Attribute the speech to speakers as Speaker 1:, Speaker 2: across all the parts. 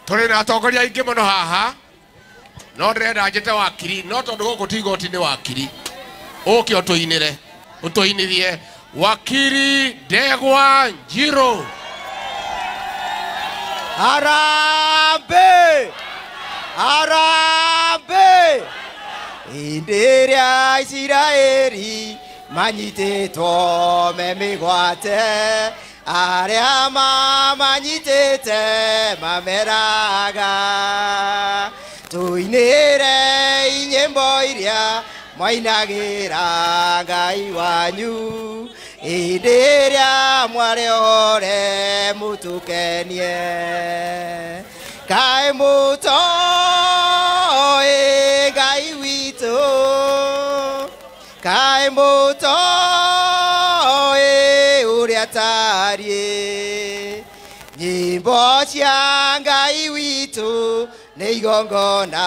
Speaker 1: Tore na atongoria aingi muno haha. No ndĩrenda njĩte wakiri, no tondũ gũkũ ti igoti nĩ wakiri. Ũke ũtũinĩrie wakiri Ndegwa Njiro.
Speaker 2: Harambe! Harambe! Indiria Isiraeli manyitĩtwo me mĩgwate, arĩa mamanyitĩte mameraga. Tuinĩre nyĩmbo iria mwainagĩra Ngai wanyu, hĩndĩ ĩrĩa mwarĩhore mũtukenie. Kaĩ mũtoĩ Ngai witũ, kaĩ mũtoĩ ũrĩa tariĩ. Nyĩmbo cia Ngai witũ nĩ igongona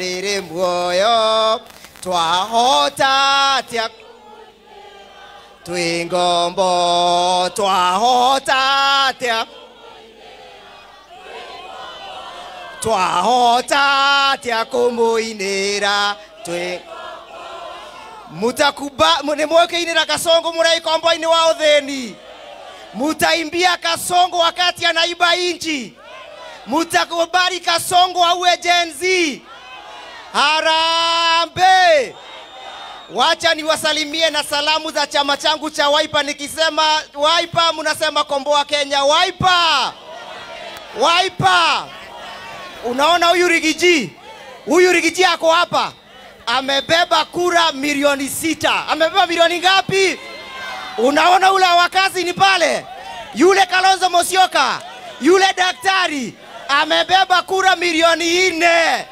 Speaker 2: rĩrĩ muoyo, twahota atĩa twĩ ngombo, twahota atĩa kũmũinĩra twĩ mutakuinĩra Kasongo mũrei kombo-inĩ wa ũthĩni, mutaimbia Kasongo wakati anaiba inchi, mutakubali Kasongo auwe Gen Z. Harambe! Wacha niwasalimie na salamu za chama changu cha Wiper. Nikisema Wiper mnasema komboa Kenya. Wiper! Wiper! Unaona huyu Rigiji ako hapa, amebeba kura milioni 6. Amebeba milioni ngapi? Unaona ule wakazi ni pale, yule Kalonzo Musyoka, yule daktari amebeba kura milioni 4.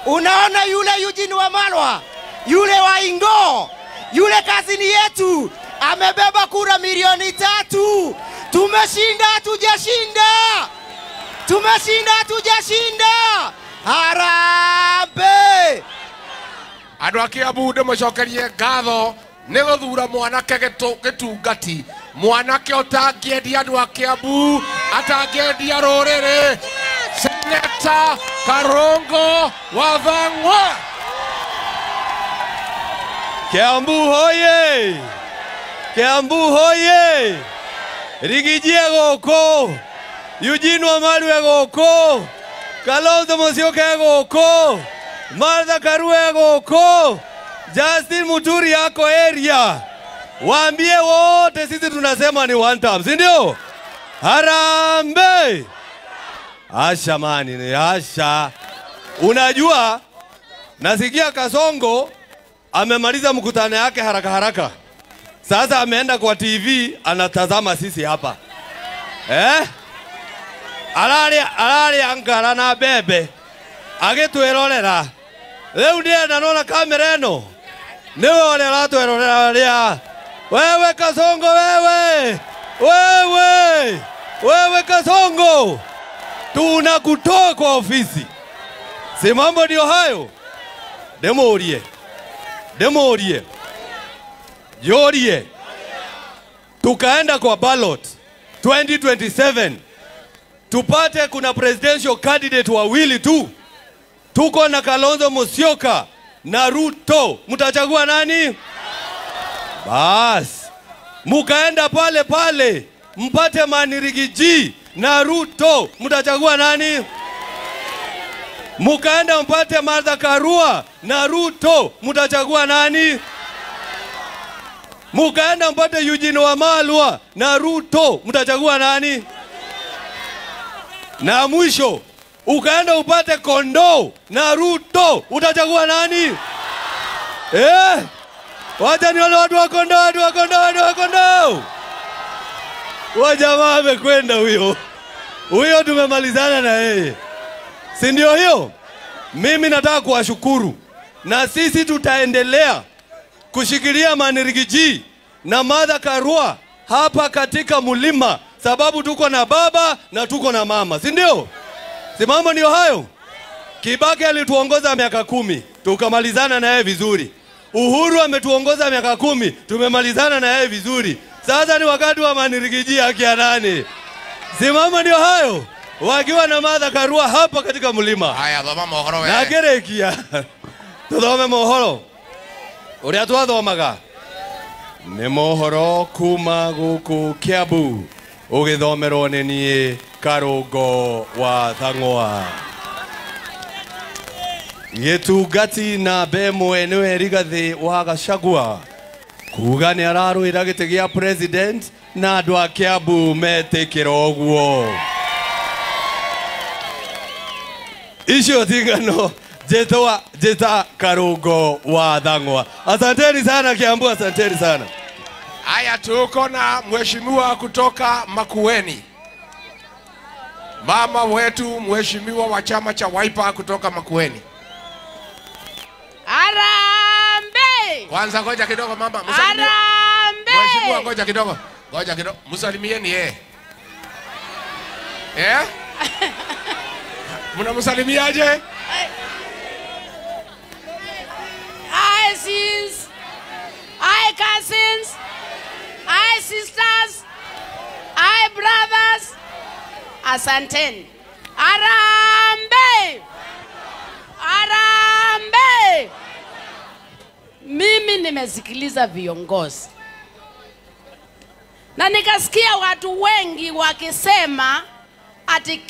Speaker 2: Unaona yule Eugene Wamalwa, yule Waingo, yule kazini yetu amebeba kura milioni 3. Tumeshinda hatujashinda? Tumeshinda hatujashinda? Harambe!
Speaker 1: Andũ a Kiambu ndĩmũcokerie ngatho nĩ gũthura mwanake gĩtungati, mwanake ũtangĩendia andũ a Kiambu, atangĩendia rũrĩrĩ, Seneta Karongo Wathang'wa.
Speaker 3: Kiambu hoye! Kiambu hoye! Rigiji gũkũ, Eugene Wamalwa gũkũ, Kalonzo Musyoka gũkũ, Martha Karua gũkũ, Justin Muturi yako area. Waambie wote sisi tunasema ni one time, si ndio? Harambe! Asha mani, ni asha. Unajua, nasikia Kasongo amemaliza mkutano yake haraka. Sasa ameenda kwa TV anatazama sisi hapa. Alali Ankara na bebe agĩtwĩrorera. Rĩu ndiye nanona kamera ĩno nĩwe ũrĩa ũratwĩrorera. Wewe Kasongo, wewe Kasongo, tunakutoa kwa ofisi. Si mambo ndio hayo? Demorie Jorie, tukaenda kwa ballot 2027 tupate kuna presidential candidate wawili tu. Tuko na Kalonzo Musyoka na Ruto. Mtachagua nani? Bas, mukaenda pale mpate Rigiji na Ruto. Mtachagua nani? Mukaenda mpate Martha Karua na Ruto. Mtachagua nani? Mukaenda mpate Eugene Wamalwa na Ruto. Mtachagua nani? Na mwisho ukaenda upate Kondo na Ruto. Utachagua nani? Wacha ni wale watu wa Kondo. Wajamaa amekwenda huyo tumemalizana na yeye, si ndio hiyo? Mimi nataka kuwashukuru, na sisi tutaendelea kushikilia Rigiji na Martha Karua hapa katika mulima, sababu tuko na baba na tuko na mama, si ndio? Si mambo ndio hayo? Kibaki alituongoza miaka 10, tukamalizana na yeye vizuri. Uhuru ametuongoza miaka 10, tumemalizana na yeye vizuri. Sasa ni wakati wa Rigiji yake ya nani? Si mambo ndio hayo? wakiwa na Martha Karua hapa katika mlima.
Speaker 1: Haya, thoma mohoro wewe.
Speaker 3: Na gerekia. Tuthome mohoro. Uria twathomaga. Nĩ mohoro kuma gũkũ Kiambu. Ũgĩthomerwo nĩ niĩ Karũngo wa Thang'wa. Gĩtungati na mbemwe nĩwe Rigathĩ wa Gachagua. Kuga nĩ ararũĩra gĩtĩ gĩa president na andũ a Kiambu metĩkĩra ũguo. Icio tigano jeta Karũngo wa Thang'wa. Asanteni sana Kiambu, asanteni sana.
Speaker 1: Haya, tuko na mheshimiwa kutoka Makueni. Mama wetu mheshimiwa wa chama cha Wiper kutoka Makueni.
Speaker 4: Arambe!
Speaker 1: Kwanza ngoja kidogo mama, msalimie.
Speaker 4: Arambe!
Speaker 1: Mheshimiwa ngoja kidogo. Ngoja kidogo. Msalimieni yeye. Mnamsalimiaje?
Speaker 4: Hi sis. Hi cousins. Hi sisters. Hi brothers. Asanteni. Arambe! Arambe! Mimi nimesikiliza viongozi na nikasikia watu wengi wakisema ati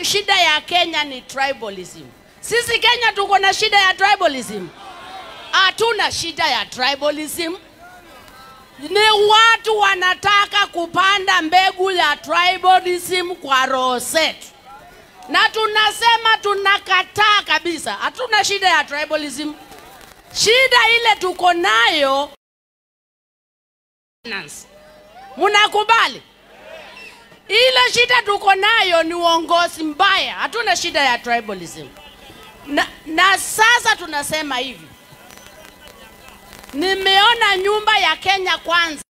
Speaker 4: shida ya Kenya ni tribalism. Sisi Kenya tuko na shida ya tribalism? Hatuna shida ya tribalism. Ni watu wanataka kupanda mbegu ya tribalism kwa roho zetu. Na tunasema tunakataa kabisa. Hatuna shida ya tribalism. Shida ile tuko nayo. Munakubali? Ile shida tuko nayo ni uongozi mbaya. Hatuna shida ya tribalism. Na sasa tunasema hivi. Nimeona nyumba ya Kenya Kwanza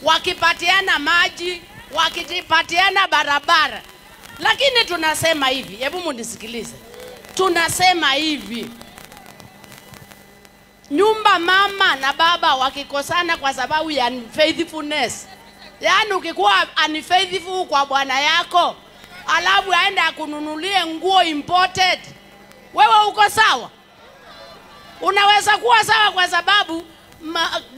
Speaker 4: wakipatiana maji, wakipatiana barabara. Lakini tunasema hivi, hebu munisikilize. Tunasema hivi. Nyumba mama na baba wakikosana kwa sababu ya unfaithfulness. Yaani ukikuwa unfaithful kwa bwana yako, alafu aende akununulie nguo imported, wewe uko sawa? Unaweza kuwa sawa kwa sababu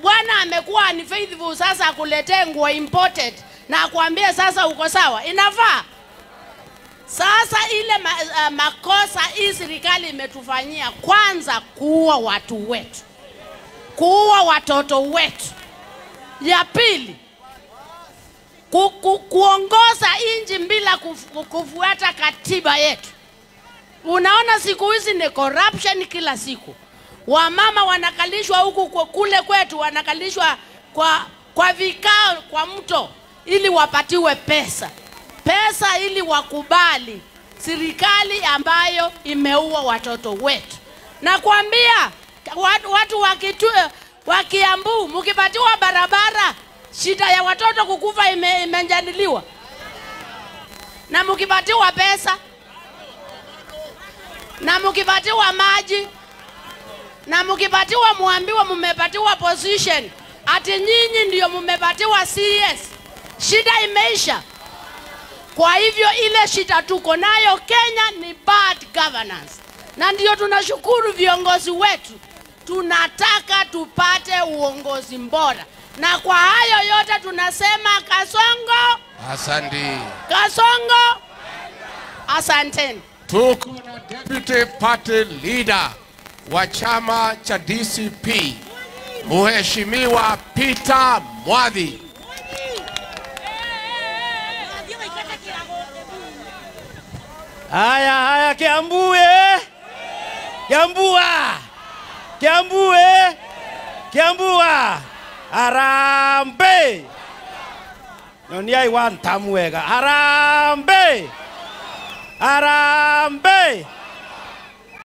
Speaker 4: bwana amekuwa unfaithful, sasa akuletee nguo imported na akwambie sasa uko sawa? Inafaa? Sasa ile makosa hii serikali imetufanyia, kwanza kuua watu wetu, kuua watoto wetu. Ya pili, kuongoza nchi bila kufuata katiba yetu. Unaona siku hizi ni corruption kila siku. Wamama wanakalishwa huku kule kwetu, wanakalishwa kwa vikao kwa mto ili wapatiwe pesa. Pesa ili wakubali serikali ambayo imeua watoto wetu. Na kuambia watu wa Kiambu, mkipatiwa barabara, shida ya watoto kukufa imejadiliwa. Na mkipatiwa pesa, na mkipatiwa maji, na mkipatiwa muambiwa mmepatiwa position, ati nyinyi ndio mmepatiwa CS, shida imeisha. Kwa hivyo ile shida tuko nayo Kenya ni bad governance. Na ndio tunashukuru viongozi wetu. Tunataka tupate uongozi bora. Na kwa hayo yote tunasema Kasongo.
Speaker 1: Asante.
Speaker 4: Kasongo. Asanteni.
Speaker 1: Tuko na deputy party leader wa chama cha DCP, Mheshimiwa Peter Mwadhi.
Speaker 2: Haya Kiambu Kiambua. Kiambua. Arambe. Noni ai wan tamwega. Arambe.